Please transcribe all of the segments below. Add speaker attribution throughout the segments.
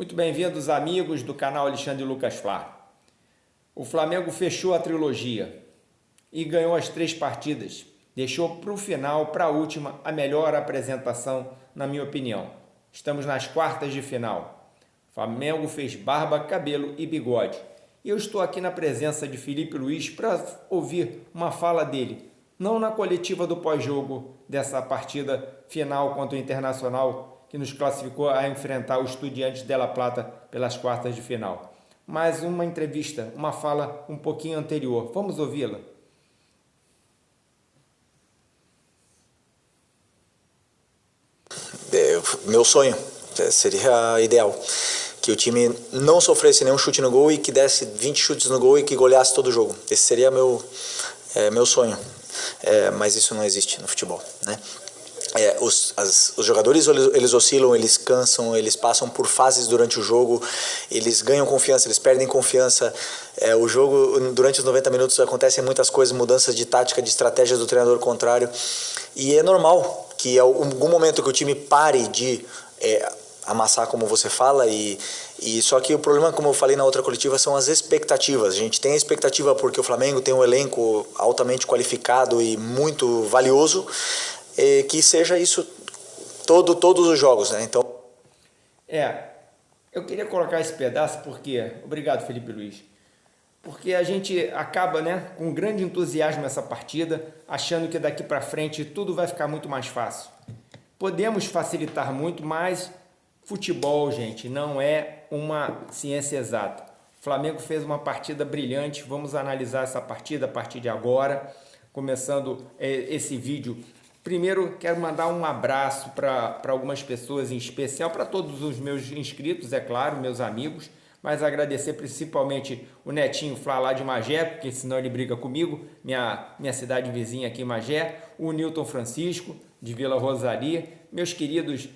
Speaker 1: Muito bem-vindos, amigos do canal Alexandre Lucas Flá. O Flamengo fechou a trilogia e ganhou as 3 partidas. Deixou para o final, para a última, a melhor apresentação, na minha opinião. Estamos nas quartas de final. O Flamengo fez barba, cabelo e bigode. E eu estou aqui na presença de Felipe Luiz para ouvir uma fala dele, não na coletiva do pós-jogo dessa partida final contra o Internacional, que nos classificou a enfrentar o Estudiantes de La Plata pelas quartas de final. Mas uma entrevista, uma fala um pouquinho anterior. Vamos ouvi-la?
Speaker 2: Meu sonho seria ideal que o time não sofresse nenhum chute no gol e que desse 20 chutes no gol e que goleasse todo o jogo. Esse seria meu sonho, mas isso não existe no futebol, né? Os jogadores, eles oscilam, eles cansam, eles passam por fases durante o jogo, eles ganham confiança, eles perdem confiança. O jogo, durante os 90 minutos, acontecem muitas coisas, mudanças de tática, de estratégia do treinador contrário, e é normal que em algum momento que o time pare de amassar, como você fala, e só que o problema, como eu falei na outra coletiva, são as expectativas. A gente tem a expectativa porque o Flamengo tem um elenco altamente qualificado e muito valioso, que seja isso todos os jogos, né? Então,
Speaker 1: eu queria colocar esse pedaço porque, obrigado Felipe Luiz, porque a gente acaba, né, com grande entusiasmo essa partida, achando que daqui para frente tudo vai ficar muito mais fácil. Podemos facilitar muito, mas futebol, gente, não é uma ciência exata. O Flamengo fez uma partida brilhante, vamos analisar essa partida a partir de agora, começando esse vídeo. Primeiro, quero mandar um abraço para algumas pessoas, em especial para todos os meus inscritos, é claro, meus amigos, mas agradecer principalmente o Netinho Flá lá de Magé, porque senão ele briga comigo, minha cidade vizinha aqui em Magé, o Newton Francisco, de Vila Rosaria, meus queridos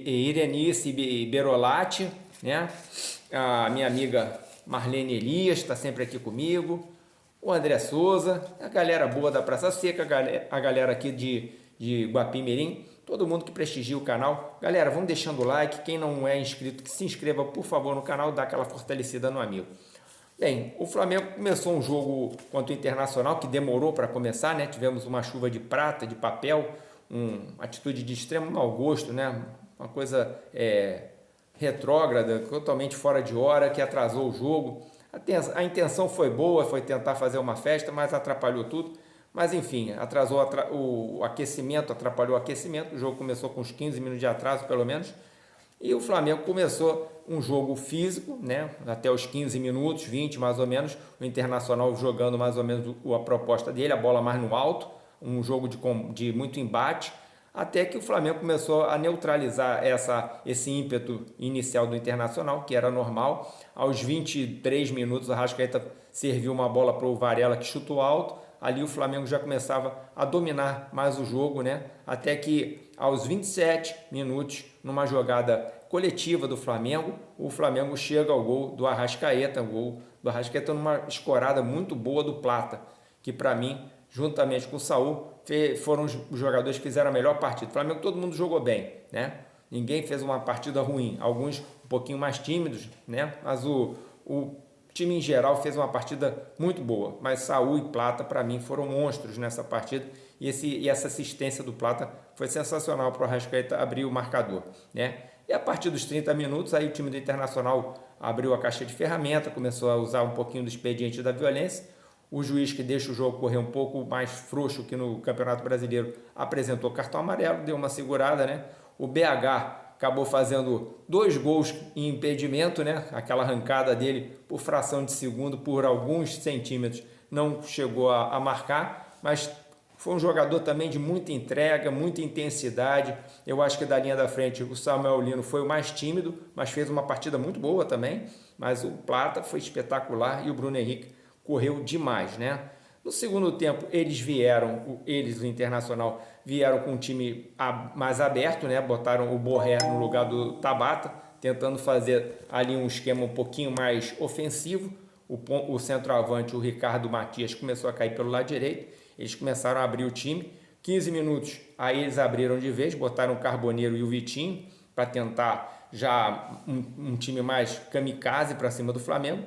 Speaker 1: Irenice Berolatti, né? A minha amiga Marlene Elias está sempre aqui comigo, o André Souza, a galera boa da Praça Seca, a galera aqui de Guapimirim, todo mundo que prestigia o canal. Galera, vamos deixando o like, quem não é inscrito, que se inscreva por favor no canal, dá aquela fortalecida no amigo. Bem, o Flamengo começou um jogo contra o Internacional, que demorou para começar, né? Tivemos uma chuva de prata, de papel, uma atitude de extremo mau gosto, né? Uma coisa retrógrada, totalmente fora de hora, que atrasou o jogo. A intenção foi boa, foi tentar fazer uma festa, mas atrapalhou tudo. Mas enfim, atrasou o aquecimento, atrapalhou o aquecimento. O jogo começou com uns 15 minutos de atraso, pelo menos. E o Flamengo começou um jogo físico, né? Até os 15 minutos, 20 mais ou menos. O Internacional jogando mais ou menos a proposta dele, a bola mais no alto. Um jogo de muito embate. Até que o Flamengo começou a neutralizar esse ímpeto inicial do Internacional, que era normal. Aos 23 minutos, o Arrascaeta serviu uma bola para o Varela, que chutou alto. Ali o Flamengo já começava a dominar mais o jogo, né? Até que aos 27 minutos, numa jogada coletiva do Flamengo, o Flamengo chega ao gol do Arrascaeta, o gol do Arrascaeta numa escorada muito boa do Plata, que para mim, juntamente com o Saul, foram os jogadores que fizeram a melhor partida. O Flamengo, todo mundo jogou bem, né? Ninguém fez uma partida ruim, alguns um pouquinho mais tímidos, né? Mas o time em geral fez uma partida muito boa, mas Saul e Plata para mim foram monstros nessa partida, e essa assistência do Plata foi sensacional para o Arrascaeta abrir o marcador, né? E a partir dos 30 minutos aí o time do Internacional abriu a caixa de ferramenta, começou a usar um pouquinho do expediente da violência. O juiz, que deixa o jogo correr um pouco mais frouxo que no Campeonato Brasileiro, apresentou cartão amarelo, deu uma segurada, né? O BH acabou fazendo 2 gols em impedimento, né? Aquela arrancada dele por fração de segundo, por alguns centímetros, não chegou a marcar, mas foi um jogador também de muita entrega, muita intensidade. Eu acho que da linha da frente o Samuel Lino foi o mais tímido, mas fez uma partida muito boa também. Mas o Plata foi espetacular e o Bruno Henrique correu demais, né? No segundo tempo, eles do Internacional, vieram com um time mais aberto, né? Botaram o Borré no lugar do Tabata, tentando fazer ali um esquema um pouquinho mais ofensivo. O centroavante, o Ricardo Matias, começou a cair pelo lado direito. Eles começaram a abrir o time. 15 minutos, aí eles abriram de vez, botaram o Carboneiro e o Vitinho, para tentar já um time mais kamikaze para cima do Flamengo.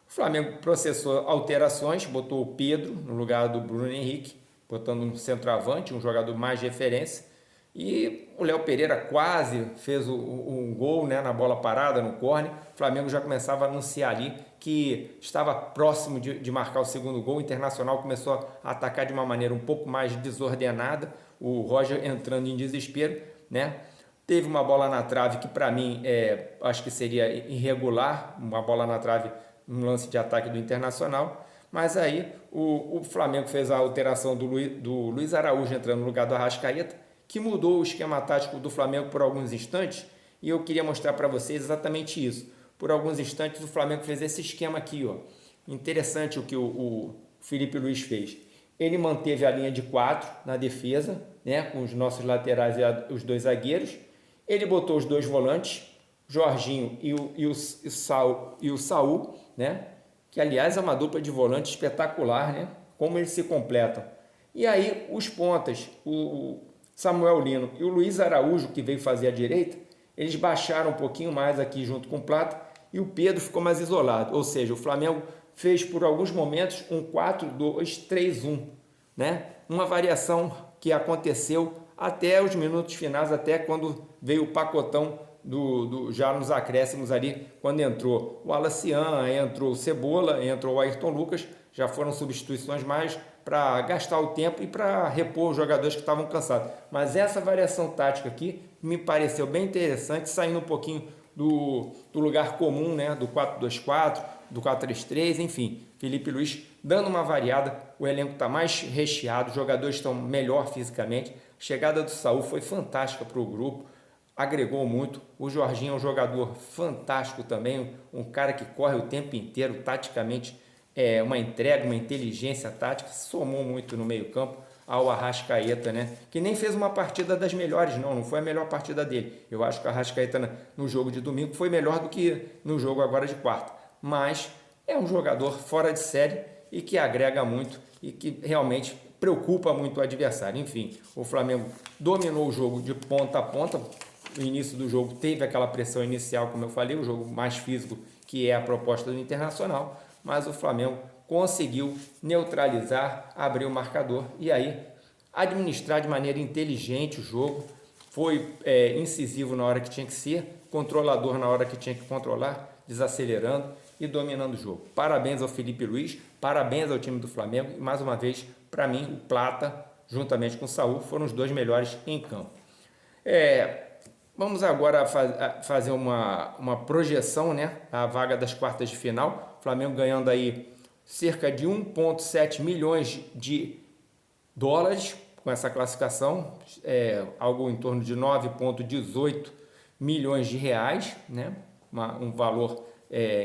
Speaker 1: O Flamengo processou alterações, botou o Pedro no lugar do Bruno Henrique, botando um centroavante, um jogador mais de referência. E o Léo Pereira quase fez um gol, né, na bola parada, no córner. O Flamengo já começava a anunciar ali que estava próximo de marcar o segundo gol. O Internacional começou a atacar de uma maneira um pouco mais desordenada. O Roger entrando em desespero, né? Teve uma bola na trave que para mim acho que seria irregular, uma bola na trave, um lance de ataque do Internacional. Mas aí o Flamengo fez a alteração do Luiz Araújo entrando no lugar do Arrascaeta, que mudou o esquema tático do Flamengo por alguns instantes, e eu queria mostrar para vocês exatamente isso. Por alguns instantes o Flamengo fez esse esquema aqui, ó. Interessante o que o Felipe Luiz fez. Ele manteve a linha de 4 na defesa, né, com os nossos laterais e os dois zagueiros. Ele botou os dois volantes, Jorginho e o Saul, né, que aliás é uma dupla de volante espetacular, né, como eles se completam. E aí os pontas, o Samuel Lino e o Luiz Araújo, que veio fazer a direita, eles baixaram um pouquinho mais aqui junto com o Plata, e o Pedro ficou mais isolado. Ou seja, o Flamengo fez por alguns momentos um 4-2-3-1, né? Uma variação que aconteceu até os minutos finais, até quando veio o pacotão já nos acréscimos ali, quando entrou o Alacian, entrou o Cebola, entrou o Ayrton Lucas. Já foram substituições mais para gastar o tempo e para repor os jogadores que estavam cansados. Mas essa variação tática aqui me pareceu bem interessante, saindo um pouquinho do lugar comum, né? Do 4-2-4, do 4-3-3, enfim. Felipe Luiz dando uma variada, o elenco está mais recheado, os jogadores estão melhor fisicamente. A chegada do Saul foi fantástica para o grupo, agregou muito. O Jorginho é um jogador fantástico também, um cara que corre o tempo inteiro, taticamente, uma entrega, uma inteligência tática, somou muito no meio campo ao Arrascaeta, né? Que nem fez uma partida das melhores, não foi a melhor partida dele. Eu acho que o Arrascaeta no jogo de domingo foi melhor do que no jogo agora de quarta, mas é um jogador fora de série e que agrega muito e que realmente preocupa muito o adversário. Enfim, o Flamengo dominou o jogo de ponta a ponta. No início do jogo teve aquela pressão inicial, como eu falei, o jogo mais físico, que é a proposta do Internacional, mas o Flamengo conseguiu neutralizar, abrir o marcador e aí administrar de maneira inteligente o jogo. Foi incisivo na hora que tinha que ser, controlador na hora que tinha que controlar, desacelerando e dominando o jogo. Parabéns ao Felipe Luiz, parabéns ao time do Flamengo e mais uma vez, para mim, o Plata, juntamente com o Saul, foram os dois melhores em campo. Vamos agora fazer uma projeção, né? A vaga das quartas de final. O Flamengo ganhando aí cerca de 1,7 milhões de dólares com essa classificação, algo em torno de 9,18 milhões de reais, né? Um valor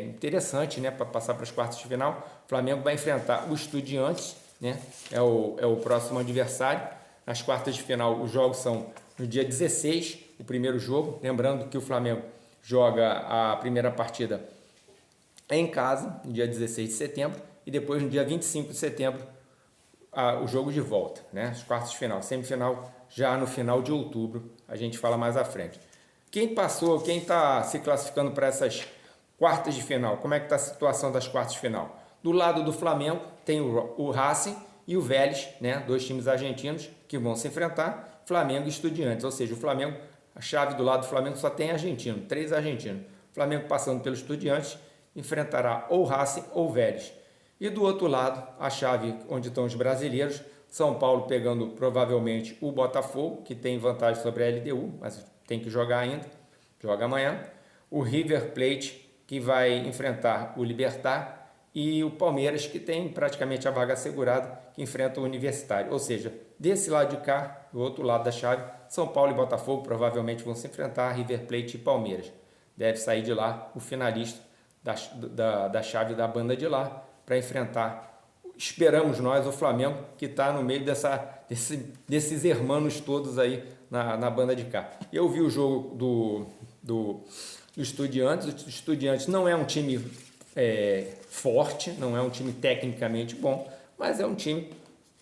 Speaker 1: interessante, né? Para passar para as quartas de final. O Flamengo vai enfrentar o Estudiantes, né? É o próximo adversário. Nas quartas de final, os jogos são no dia 16, o primeiro jogo. Lembrando que o Flamengo joga a primeira partida em casa, no dia 16 de setembro, e depois no dia 25 de setembro, o jogo de volta, né? As quartas de final, semifinal já no final de outubro, a gente fala mais à frente. Quem passou, quem está se classificando para essas quartas de final, como é que está a situação das quartas de final? Do lado do Flamengo tem o Racing e o Vélez, né? Dois times argentinos que vão se enfrentar, Flamengo e Estudiantes, ou seja, o Flamengo, a chave do lado do Flamengo só tem argentino, 3 argentinos. O Flamengo passando pelo Estudiantes enfrentará ou Racing ou Vélez. E do outro lado, a chave onde estão os brasileiros, São Paulo pegando provavelmente o Botafogo, que tem vantagem sobre a LDU, mas tem que jogar ainda, joga amanhã. O River Plate, que vai enfrentar o Libertad, e o Palmeiras, que tem praticamente a vaga assegurada, que enfrenta o Universitário. Ou seja, desse lado de cá, do outro lado da chave, São Paulo e Botafogo provavelmente vão se enfrentar, River Plate e Palmeiras. Deve sair de lá o finalista da chave da banda de lá, para enfrentar, esperamos nós, o Flamengo, que está no meio desses hermanos todos aí na banda de cá. Eu vi o jogo do Estudiantes. O Estudiantes não é um time forte, não é um time tecnicamente bom, mas é um time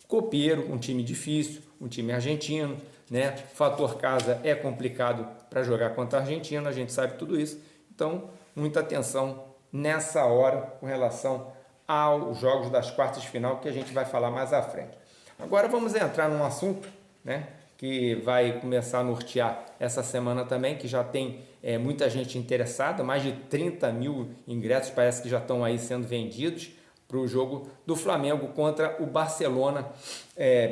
Speaker 1: copeiro, um time difícil, um time argentino, né? Fator casa é complicado para jogar contra a Argentina, a gente sabe tudo isso. Então, muita atenção nessa hora com relação aos jogos das quartas de final, que a gente vai falar mais à frente. Agora vamos entrar num assunto, né, que vai começar a nortear essa semana também, que já tem muita gente interessada, mais de 30 mil ingressos parece que já estão aí sendo vendidos para o jogo do Flamengo contra o Barcelona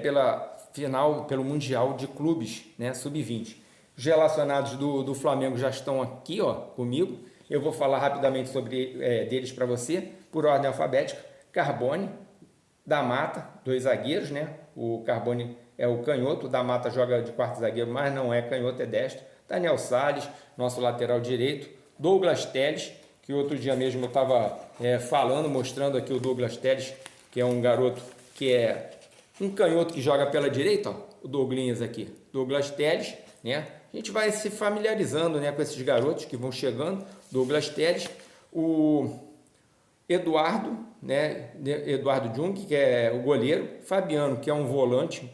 Speaker 1: pela final, pelo Mundial de Clubes, né, Sub-20. Os relacionados do Flamengo já estão aqui, ó, comigo. Eu vou falar rapidamente sobre deles para você, por ordem alfabética. Carbone, da Mata, 2 zagueiros, né? O Carbone é o canhoto, o da Mata joga de quarto zagueiro, mas não é canhoto, é destro. Daniel Salles, nosso lateral direito. Douglas Telles, que outro dia mesmo eu estava falando, mostrando aqui o Douglas Telles, que é um garoto que é um canhoto que joga pela direita, ó, o Douglinhas aqui. Douglas Telles, né? A gente vai se familiarizando, né, com esses garotos que vão chegando. Douglas Telles, o Eduardo, né, Eduardo Jung, que é o goleiro, Fabiano, que é um volante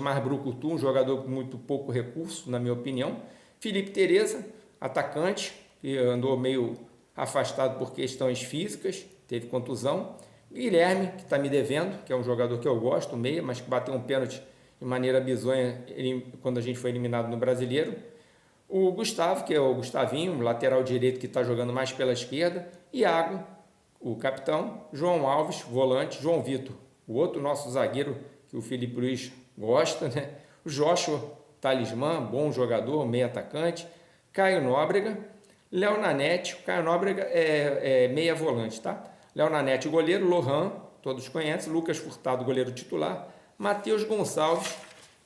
Speaker 1: mais brucutu, um jogador com muito pouco recurso, na minha opinião, Felipe Tereza, atacante, que andou meio afastado por questões físicas, teve contusão, Guilherme, que está me devendo, que é um jogador que eu gosto, meia, mas que bateu um pênalti de maneira bizonha quando a gente foi eliminado no Brasileiro, o Gustavo, que é o Gustavinho, lateral direito que está jogando mais pela esquerda, Iago, o capitão, João Alves, volante, João Vitor, o outro nosso zagueiro que o Felipe Luiz gosta, né? O Joshua Talismã, bom jogador, meio atacante, Caio Nóbrega, Léo Nanete, o Caio Nóbrega é meia volante, tá? Léo Nanete, goleiro, Lohan, todos conhecem, Lucas Furtado, goleiro titular, Matheus Gonçalves,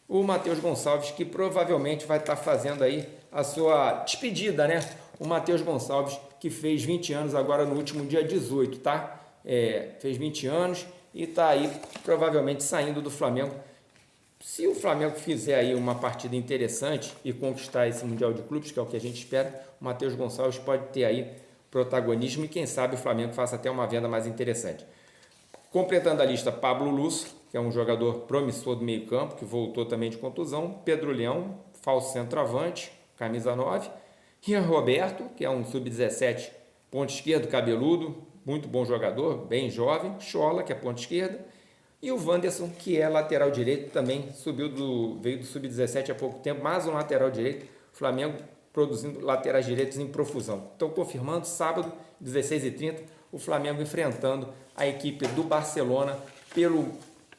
Speaker 1: o Matheus Gonçalves que provavelmente vai estar fazendo aí a sua despedida, né? O Matheus Gonçalves que fez 20 anos agora no último dia 18, tá? Fez 20 anos e está aí provavelmente saindo do Flamengo. Se o Flamengo fizer aí uma partida interessante e conquistar esse Mundial de Clubes, que é o que a gente espera, o Matheus Gonçalves pode ter aí protagonismo e quem sabe o Flamengo faça até uma venda mais interessante. Completando a lista, Pablo Lúcio, que é um jogador promissor do meio campo, que voltou também de contusão, Pedro Leão, falso centroavante, camisa 9, Rian Roberto, que é um sub-17, ponto esquerdo, cabeludo, muito bom jogador, bem jovem, Chola, que é ponto esquerda, e o Wanderson, que é lateral direito, também veio do sub-17 há pouco tempo, mais um lateral direito, Flamengo produzindo laterais direitos em profusão. Então, confirmando, sábado, 16h30, o Flamengo enfrentando a equipe do Barcelona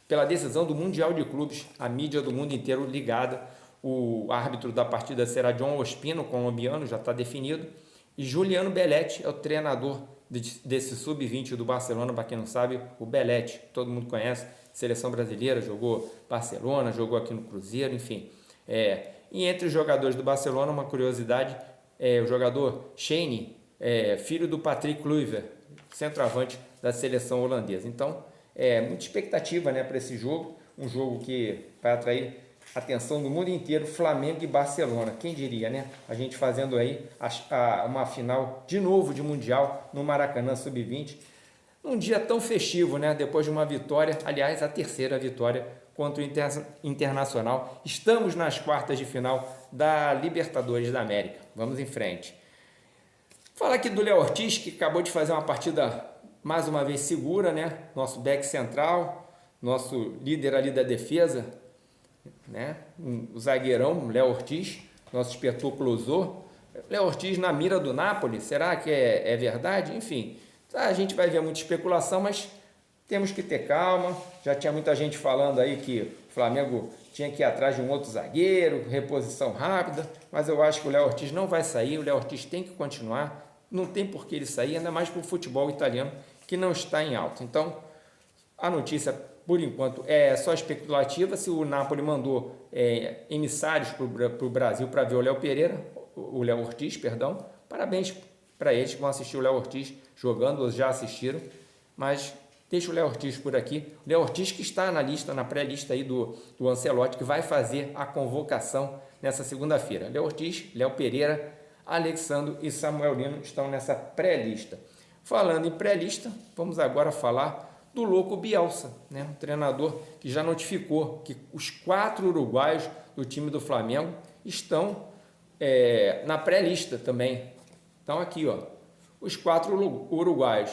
Speaker 1: pela decisão do Mundial de Clubes, a mídia do mundo inteiro ligada. O árbitro da partida será John Ospina, colombiano, já está definido, e Juliano Belletti é o treinador desse sub-20 do Barcelona. Para quem não sabe, o Belletti, todo mundo conhece, seleção brasileira, jogou Barcelona, jogou aqui no Cruzeiro, enfim. E entre os jogadores do Barcelona, uma curiosidade, o jogador Shane, filho do Patrick Kluivert, centroavante da seleção holandesa. Então, muita expectativa, né, para esse jogo, um jogo que vai atrair atenção do mundo inteiro, Flamengo e Barcelona, quem diria, né? A gente fazendo aí uma final de novo de Mundial no Maracanã Sub-20, num dia tão festivo, né? Depois de uma vitória, aliás, a terceira vitória contra o Internacional. Estamos nas quartas de final da Libertadores da América. Vamos em frente. Falar aqui do Léo Ortiz, que acabou de fazer uma partida mais uma vez segura, né? Nosso back central, nosso líder ali da defesa, né? O zagueirão, Léo Ortiz, nosso inspetor Closor. Léo Ortiz na mira do Napoli, será que é verdade? Enfim, a gente vai ver muita especulação, mas temos que ter calma. Já tinha muita gente falando aí que o Flamengo tinha que ir atrás de um outro zagueiro, reposição rápida, mas eu acho que o Léo Ortiz não vai sair, o Léo Ortiz tem que continuar, não tem por que ele sair, ainda mais para o futebol italiano que não está em alta. Então, a notícia, por enquanto, é só especulativa. Se o Napoli mandou emissários para o Brasil para ver o Léo Ortiz, perdão, parabéns para eles que vão assistir o Léo Ortiz jogando, ou já assistiram, mas deixa o Léo Ortiz por aqui. O Léo Ortiz que está na pré-lista aí do Ancelotti, que vai fazer a convocação nessa segunda-feira. Léo Ortiz, Léo Pereira, Alexandro e Samuel Lino estão nessa pré-lista. Falando em pré-lista, vamos agora falar do louco Bielsa, né? Um treinador que já notificou que os 4 uruguaios do time do Flamengo estão na pré-lista também. Então aqui, ó, os 4 uruguaios: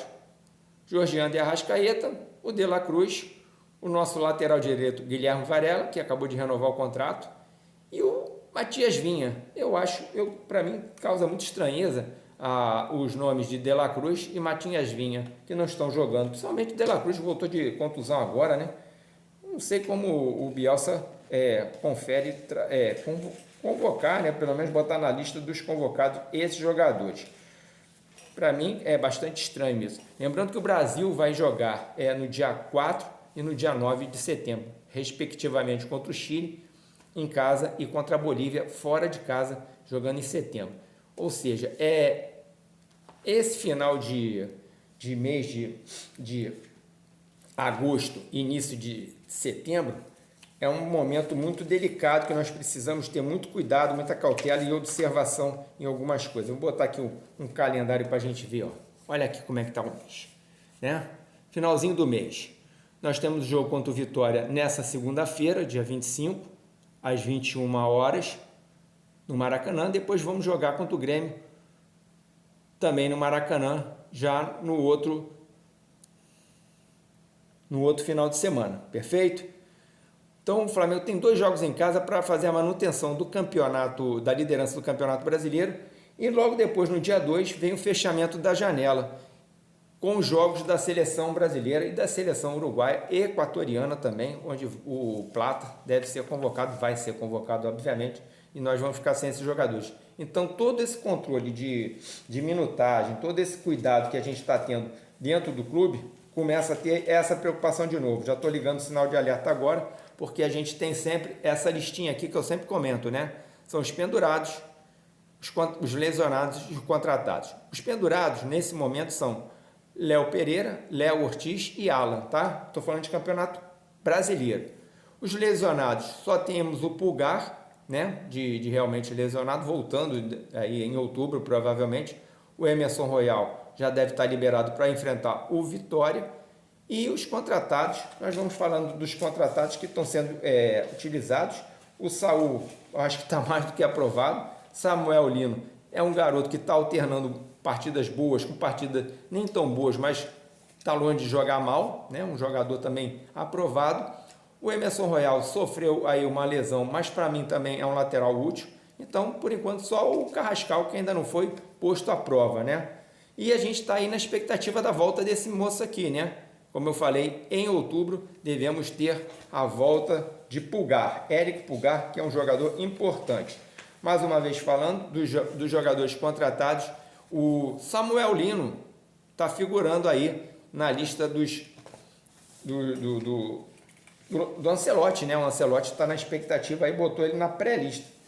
Speaker 1: Georgiano de Arrascaeta, o De La Cruz, o nosso lateral direito Guilherme Varela, que acabou de renovar o contrato, e o Matias Vinha. Para mim, causa muita estranheza os nomes de La Cruz e Matias Vinha, que não estão jogando. Principalmente De La Cruz voltou de contusão agora, né? Não sei como o Bielsa confere convocar, né? Pelo menos botar na lista dos convocados esses jogadores. Para mim é bastante estranho isso. Lembrando que o Brasil vai jogar no dia 4 e no dia 9 de setembro, respectivamente contra o Chile em casa e contra a Bolívia fora de casa, jogando em setembro. Ou seja, esse final de mês de agosto, início de setembro, é um momento muito delicado que nós precisamos ter muito cuidado, muita cautela e observação em algumas coisas. Vou botar aqui um calendário para a gente ver. Ó. Olha aqui como é que está o mês. Né? Finalzinho do mês. Nós temos o jogo contra o Vitória nessa segunda-feira, dia 25, às 21 horas, no Maracanã. Depois vamos jogar contra o Grêmio, também no Maracanã, já no outro final de semana. Perfeito? Então o Flamengo tem 2 jogos em casa para fazer a manutenção do campeonato, da liderança do Campeonato Brasileiro, e logo depois, no dia 2, vem o fechamento da janela, com os jogos da seleção brasileira e da seleção uruguaia e equatoriana também, onde o Plata deve ser convocado, vai ser convocado, obviamente, e nós vamos ficar sem esses jogadores. Então, todo esse controle de minutagem, todo esse cuidado que a gente está tendo dentro do clube, começa a ter essa preocupação de novo. Já estou ligando o sinal de alerta agora, porque a gente tem sempre essa listinha aqui que eu sempre comento, né? São os pendurados, os lesionados e os contratados. Os pendurados, nesse momento, são Léo Pereira, Léo Ortiz e Alan, tá? Estou falando de campeonato brasileiro. Os lesionados, só temos o Pulgar, né? De realmente lesionado, voltando aí em outubro, provavelmente. O Emerson Royal já deve estar liberado para enfrentar o Vitória. E os contratados, nós vamos falando dos contratados que estão sendo utilizados. O Saul, acho que está mais do que aprovado. Samuel Lino é um garoto que está alternando partidas boas com partidas nem tão boas, mas está longe de jogar mal, né? Um jogador também aprovado. O Emerson Royal sofreu aí uma lesão, mas para mim também é um lateral útil. Então, por enquanto, só o Carrascal que ainda não foi posto à prova, né? E a gente está aí na expectativa da volta desse moço aqui, né? Como eu falei, em outubro devemos ter a volta de Pulgar, Eric Pulgar, que é um jogador importante. Mais uma vez falando dos jogadores contratados, o Samuel Lino está figurando aí na lista do Ancelotti, né? O Ancelotti está na expectativa aí, botou ele na pré-lista.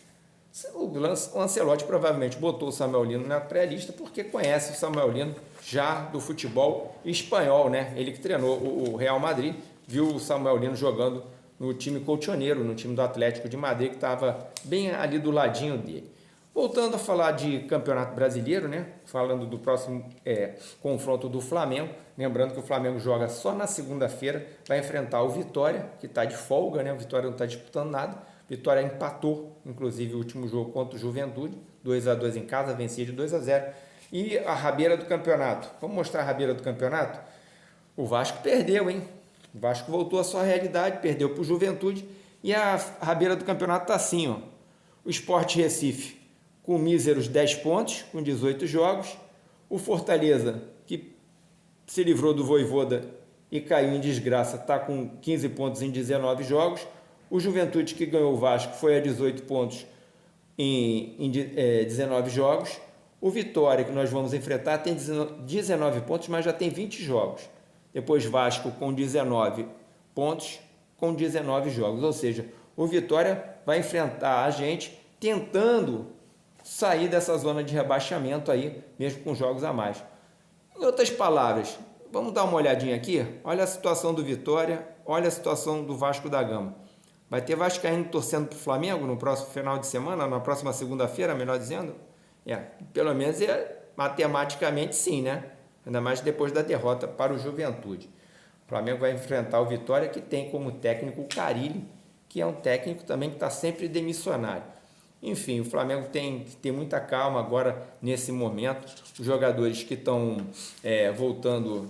Speaker 1: O Ancelotti provavelmente botou o Samuel Lino na pré-lista porque conhece o Samuel Lino já do futebol espanhol, né? Ele que treinou o Real Madrid, viu o Samuel Lino jogando no time colchoneiro, no time do Atlético de Madrid, que estava bem ali do ladinho dele. Voltando a falar de Campeonato Brasileiro, né? Falando do próximo confronto do Flamengo, lembrando que o Flamengo joga só na segunda-feira, vai enfrentar o Vitória, que está de folga, né? O Vitória não está disputando nada. Vitória empatou, inclusive, o último jogo contra o Juventude, 2-2 em casa, vencia de 2-0. E a rabeira do campeonato. Vamos mostrar a rabeira do campeonato? O Vasco perdeu, hein? O Vasco voltou à sua realidade, perdeu para o Juventude. E a rabeira do campeonato está assim, ó. O Sport Recife com míseros 10 pontos, com 18 jogos. O Fortaleza, que se livrou do Vojvoda e caiu em desgraça, está com 15 pontos em 19 jogos. O Juventude, que ganhou o Vasco, foi a 18 pontos em 19 jogos. O Vitória, que nós vamos enfrentar, tem 19 pontos, mas já tem 20 jogos. Depois Vasco com 19 pontos, com 19 jogos. Ou seja, o Vitória vai enfrentar a gente tentando sair dessa zona de rebaixamento aí, mesmo com jogos a mais. Em outras palavras, vamos dar uma olhadinha aqui? Olha a situação do Vitória, olha a situação do Vasco da Gama. Vai ter vascaíno torcendo para o Flamengo no próximo final de semana, na próxima segunda-feira, melhor dizendo? Pelo menos matematicamente sim, né? Ainda mais depois da derrota para o Juventude. O Flamengo vai enfrentar o Vitória, que tem como técnico o Carille, que é um técnico também que está sempre demissionário. Enfim, o Flamengo tem que ter muita calma agora nesse momento. Os jogadores que estão voltando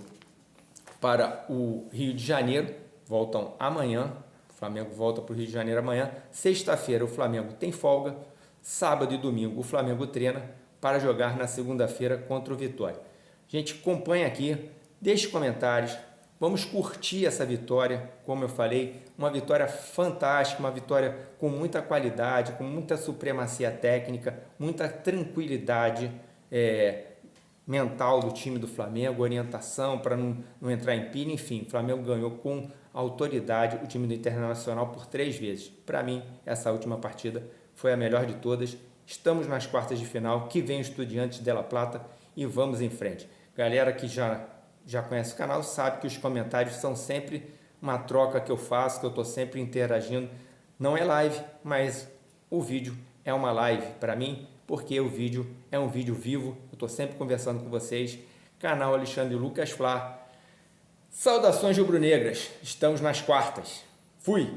Speaker 1: para o Rio de Janeiro voltam amanhã. O Flamengo volta para o Rio de Janeiro amanhã. Sexta-feira o Flamengo tem folga. Sábado e domingo o Flamengo treina para jogar na segunda-feira contra o Vitória. A gente acompanha aqui, deixe comentários. Vamos curtir essa vitória, como eu falei, uma vitória fantástica, uma vitória com muita qualidade, com muita supremacia técnica, muita tranquilidade mental do time do Flamengo, orientação para não entrar em pilha, enfim, o Flamengo ganhou com autoridade o time do Internacional por 3 vezes. Para mim, essa última partida foi a melhor de todas. Estamos nas quartas de final, que vem o Estudiantes de La Plata e vamos em frente. Galera que já conhece o canal sabe que os comentários são sempre uma troca que eu faço, que eu estou sempre interagindo. Não é live, mas o vídeo é uma live para mim, porque o vídeo é um vídeo vivo. Eu estou sempre conversando com vocês. Canal Alexandre Lucas Flá. Saudações rubro-negras. Estamos nas quartas. Fui!